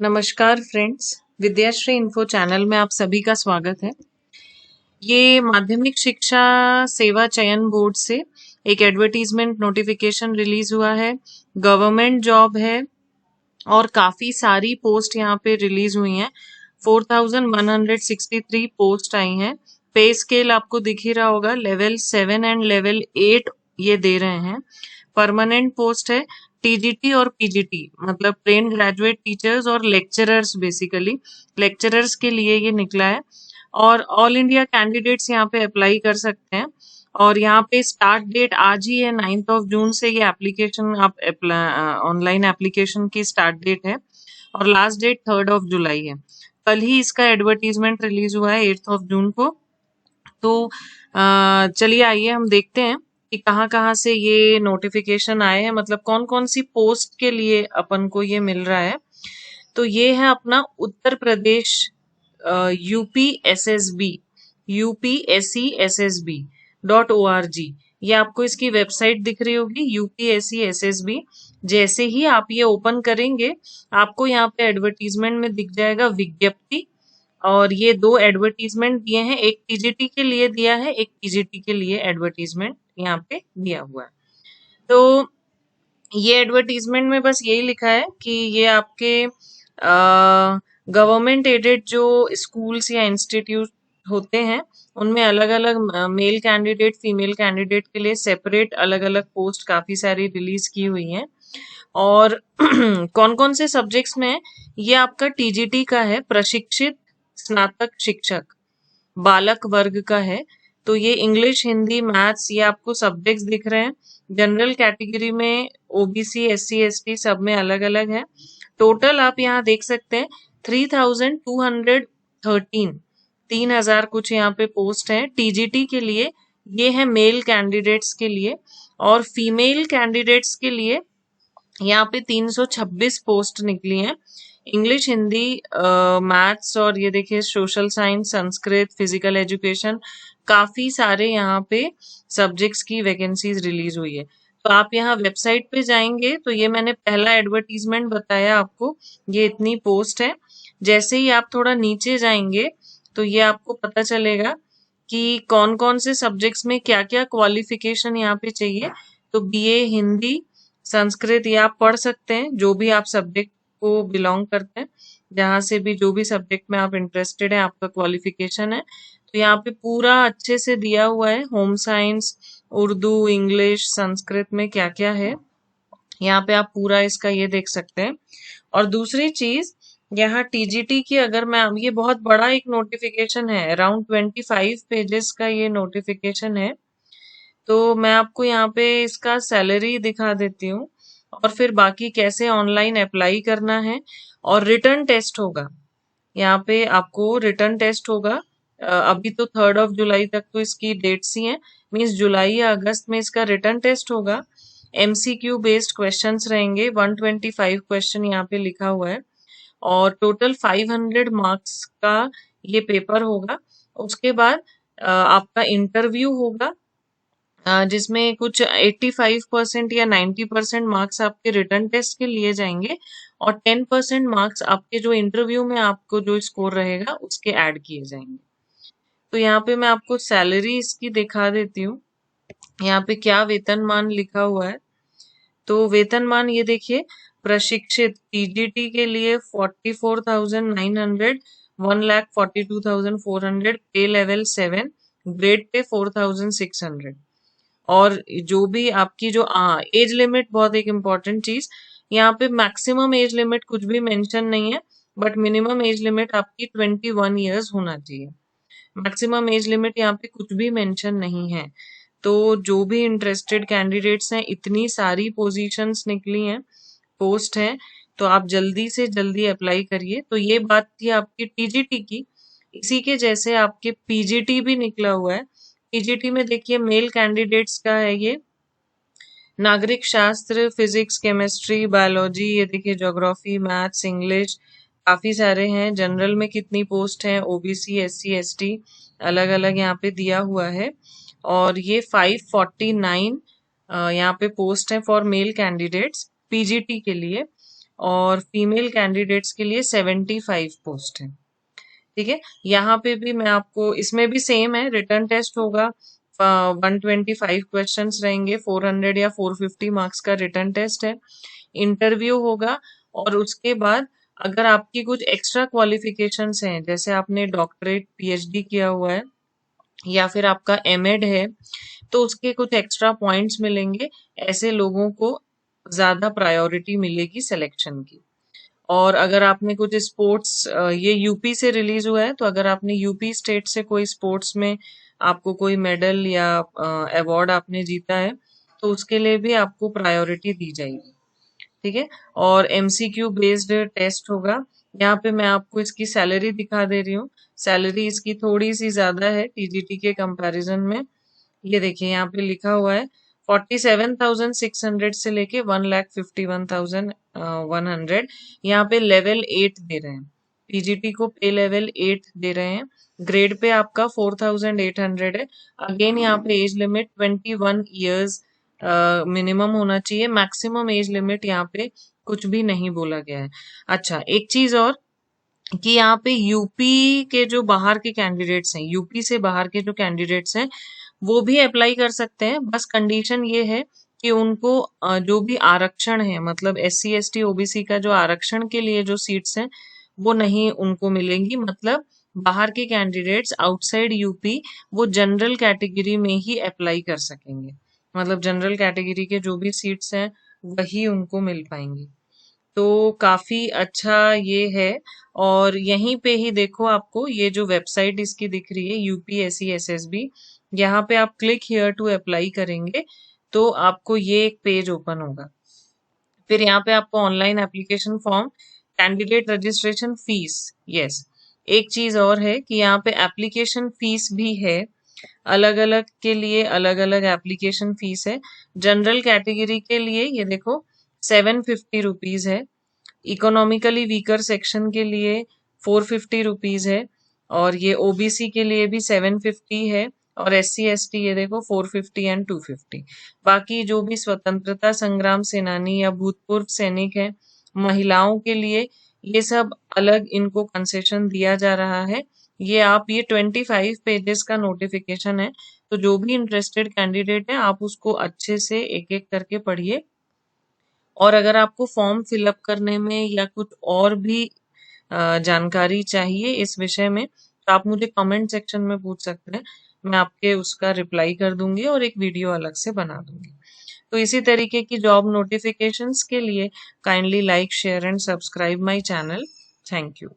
नमस्कार friends, Vidyashree info channel में आप सभी का स्वागत है। ये माध्यमिक शिक्षा सेवा चयन बोर्ड से एक एडवर्टीजमेंट नोटिफिकेशन रिलीज हुआ है। गवर्नमेंट जॉब है और काफी सारी पोस्ट यहाँ पे रिलीज हुई हैं। 4163 पोस्ट आई हैं। पे स्केल आपको दिख ही रहा होगा, लेवल 7 एंड लेवल 8 ये दे रहे हैं। परमानेंट पोस्ट है। टीजीटी और पीजीटी मतलब ट्रेन ग्रेजुएट टीचर्स और लेक्चरर्स, बेसिकली लेक्चरर्स के लिए ये निकला है। और ऑल इंडिया कैंडिडेट्स यहाँ पे अप्लाई कर सकते हैं। और यहाँ पे स्टार्ट डेट आज ही है, 9 जून से ये एप्लीकेशन आप ऑनलाइन एप्लीकेशन की स्टार्ट डेट है और लास्ट डेट 3 जुलाई है। कल ही इसका एडवर्टीजमेंट रिलीज हुआ है 8 जून को। तो चलिए आइए हम देखते हैं कि कहाँ कहाँ से ये नोटिफिकेशन आए हैं, मतलब कौन कौन सी पोस्ट के लिए अपन को ये मिल रहा है। तो ये है अपना उत्तर प्रदेश UPSSB ये आपको इसकी वेबसाइट दिख रही होगी, UPSSB। जैसे ही आप ये ओपन करेंगे आपको यहाँ पे एडवर्टीजमेंट में दिख जाएगा विज्ञप्ति। और ये 2 एडवर्टीजमेंट दिए हैं, एक टीजीटी के लिए दिया है, एक पीजीटी के लिए एडवर्टीजमेंट यहाँ पे दिया हुआ है। तो ये एडवर्टीजमेंट में बस यही लिखा है कि ये आपके गवर्नमेंट एडेड जो स्कूल्स या इंस्टीट्यूट होते हैं उनमें अलग अलग मेल कैंडिडेट फीमेल कैंडिडेट के लिए सेपरेट अलग अलग पोस्ट काफी सारी रिलीज की हुई हैं। और कौन कौन से सब्जेक्ट्स में है, ये आपका टीजीटी का है, प्रशिक्षित स्नातक शिक्षक बालक वर्ग का है। तो ये इंग्लिश, हिंदी, मैथ्स ये आपको सब्जेक्ट्स दिख रहे हैं। जनरल कैटेगरी में ओबीसी, एससी, एसटी सब में अलग अलग है। टोटल आप यहाँ देख सकते हैं 3213, 3000 कुछ यहाँ पे पोस्ट है टीजीटी के लिए। ये है मेल कैंडिडेट्स के लिए। और फीमेल कैंडिडेट्स के लिए यहाँ पे 326 पोस्ट निकली हैं। इंग्लिश, हिंदी, मैथ्स और ये देखिए social science, Sanskrit, physical education, काफी सारे यहाँ पे सब्जेक्ट्स की वैकेंसीज रिलीज हुई है। तो आप यहाँ वेबसाइट पे जाएंगे तो ये मैंने पहला एडवर्टीजमेंट बताया आपको, ये इतनी पोस्ट है। जैसे ही आप थोड़ा नीचे जाएंगे तो ये आपको पता चलेगा कि कौन कौन से सब्जेक्ट्स में क्या क्या क्वालिफिकेशन यहाँ पे चाहिए। तो बीए हिंदी, संस्कृत ये आप पढ़ सकते हैं, जो भी आप सब्जेक्ट को बिलोंग करते हैं, जहां से भी जो भी सब्जेक्ट में आप इंटरेस्टेड है, आपका क्वालिफिकेशन है। तो यहाँ पे पूरा अच्छे से दिया हुआ है, home science, Urdu, English, Sanskrit में क्या क्या है, यहाँ पे आप पूरा इसका ये देख सकते हैं। और दूसरी चीज, यहाँ टीजीटी की अगर मैं, ये बहुत बड़ा एक नोटिफिकेशन है, अराउंड 25 पेजेस का ये नोटिफिकेशन है। तो मैं आपको यहाँ पे इसका सैलरी दिखा देती हूँ और फिर बाकी कैसे ऑनलाइन अप्लाई करना है। और रिटर्न टेस्ट होगा, यहाँ पे आपको रिटर्न टेस्ट होगा। अभी तो 3 जुलाई तक तो इसकी डेट्स ही हैं, मीन्स जुलाई या अगस्त में इसका रिटर्न टेस्ट होगा। एमसीक्यू बेस्ड क्वेश्चंस रहेंगे, 125 क्वेश्चन यहाँ पे लिखा हुआ है। और टोटल 500 मार्क्स का ये पेपर होगा। उसके बाद आपका इंटरव्यू होगा, जिसमें कुछ 85% या 90% मार्क्स आपके रिटर्न टेस्ट के लिए जाएंगे और 10% मार्क्स आपके जो इंटरव्यू में आपको जो स्कोर रहेगा उसके ऐड किए जाएंगे। तो यहाँ पे मैं आपको सैलरी इसकी दिखा देती हूँ, यहाँ पे क्या वेतनमान लिखा हुआ है। तो वेतनमान ये देखिए, प्रशिक्षित टीजीटी के लिए 44,900, 1,42,400, पे लेवल 7, ग्रेड पे 4,600। और जो भी आपकी जो एज लिमिट, बहुत एक इम्पॉर्टेंट चीज, यहाँ पे मैक्सिमम एज लिमिट कुछ भी मेंशन नहीं है, बट मिनिमम एज लिमिट आपकी 21 ईयर्स होना चाहिए। मैक्सिमम एज लिमिट यहाँ पे कुछ भी मेंशन नहीं है। तो जो भी इंटरेस्टेड कैंडिडेट्स हैं, इतनी सारी पोजीशंस निकली हैं, पोस्ट है, तो आप जल्दी से जल्दी अप्लाई करिए। तो ये बात थी आपकी टीजीटी की। इसी के जैसे आपके पीजीटी भी निकला हुआ है। पीजीटी में देखिए मेल कैंडिडेट्स का है ये, नागरिक शास्त्र, फिजिक्स, केमिस्ट्री, बायोलॉजी, ये देखिए ज्योग्राफी, मैथ्स, इंग्लिश, काफी सारे हैं। जनरल में कितनी पोस्ट है, ओबीसी, एससी, एसटी, अलग अलग यहाँ पे दिया हुआ है। और ये 549 यहाँ पे पोस्ट है फॉर मेल कैंडिडेट्स पीजीटी के लिए। और फीमेल कैंडिडेट्स के लिए 75 पोस्ट है। ठीक है, यहाँ पे भी मैं आपको, इसमें भी सेम है, रिटर्न टेस्ट होगा, 125 क्वेश्चंस रहेंगे, 400 या 450 मार्क्स का रिटर्न टेस्ट है, इंटरव्यू होगा, और उसके बाद अगर आपकी कुछ एक्स्ट्रा क्वालिफिकेशंस हैं, जैसे आपने डॉक्टरेट पीएचडी किया हुआ है या फिर आपका एमएड है, तो उसके कुछ एक्स्ट्रा पॉइंट्स मिलेंगे। ऐसे लोगों को ज्यादा प्रायोरिटी मिलेगी सिलेक्शन की। और अगर आपने कुछ स्पोर्ट्स, ये यूपी से रिलीज हुआ है, तो अगर आपने यूपी स्टेट से कोई स्पोर्ट्स में आपको कोई मेडल या अवार्ड आपने जीता है, तो उसके लिए भी आपको प्रायोरिटी दी जाएगी। ठीक है, और एमसीक्यू बेस्ड टेस्ट होगा। यहाँ पे मैं आपको इसकी सैलरी दिखा दे रही हूँ। सैलरी इसकी थोड़ी सी ज्यादा है टीजीटी के कंपैरिजन में। ये देखिए यहाँ पे लिखा हुआ है 47,600 से लेके 1,51,100। यहाँ पे लेवल 8 दे रहे हैं, पीजीटी को पे लेवल 8 दे रहे हैं। ग्रेड पे आपका 4,800 है। अगेन यहाँ पे एज लिमिट 21 ईयर्स मिनिमम होना चाहिए, मैक्सिमम एज लिमिट यहाँ पे कुछ भी नहीं बोला गया है। अच्छा, एक चीज और कि यहाँ पे यूपी के जो बाहर के कैंडिडेट्स हैं, यूपी से बाहर के जो कैंडिडेट्स हैं, वो भी अप्लाई कर सकते हैं। बस कंडीशन ये है कि उनको जो भी आरक्षण है, मतलब एससी एसटी ओबीसी का जो आरक्षण के लिए जो सीट्स हैं, वो नहीं उनको मिलेंगी। मतलब बाहर के कैंडिडेट्स आउटसाइड यूपी वो जनरल कैटेगरी में ही अप्लाई कर सकेंगे। मतलब जनरल कैटेगरी के जो भी सीट्स हैं वही उनको मिल पाएंगी। तो काफी अच्छा ये है। और यहीं पे ही देखो, आपको ये जो वेबसाइट इसकी दिख रही है यूपीएससीएसएसबी, यहाँ पे आप क्लिक हियर टू अप्लाई करेंगे तो आपको ये एक पेज ओपन होगा। फिर यहाँ पे आपको online application form, candidate registration fees, yes, एक चीज और है कि यहाँ पे एप्लीकेशन फीस भी है। अलग अलग के लिए अलग अलग एप्लीकेशन फीस है। जनरल कैटेगरी के लिए ये देखो 750 रुपीज है, इकोनॉमिकली वीकर सेक्शन के लिए 450 रुपीज है, और ये ओबीसी के लिए भी 750 है, और एससी एसटी ये देखो 450 एंड 250। बाकी जो भी स्वतंत्रता संग्राम सेनानी या भूतपूर्व सैनिक है, महिलाओं के लिए ये सब अलग इनको कंसेशन दिया जा रहा है। ये आप, ये 25 पेजेस का नोटिफिकेशन है, तो जो भी इंटरेस्टेड कैंडिडेट है आप उसको अच्छे से एक एक करके पढ़िए। और अगर आपको फॉर्म फिलअप करने में या कुछ और भी जानकारी चाहिए इस विषय में, तो आप मुझे कमेंट सेक्शन में पूछ सकते हैं। मैं आपके उसका रिप्लाई कर दूंगी और एक वीडियो अलग से बना दूंगी। तो इसी तरीके की जॉब नोटिफिकेशंस के लिए kindly like, share and subscribe my channel. Thank you.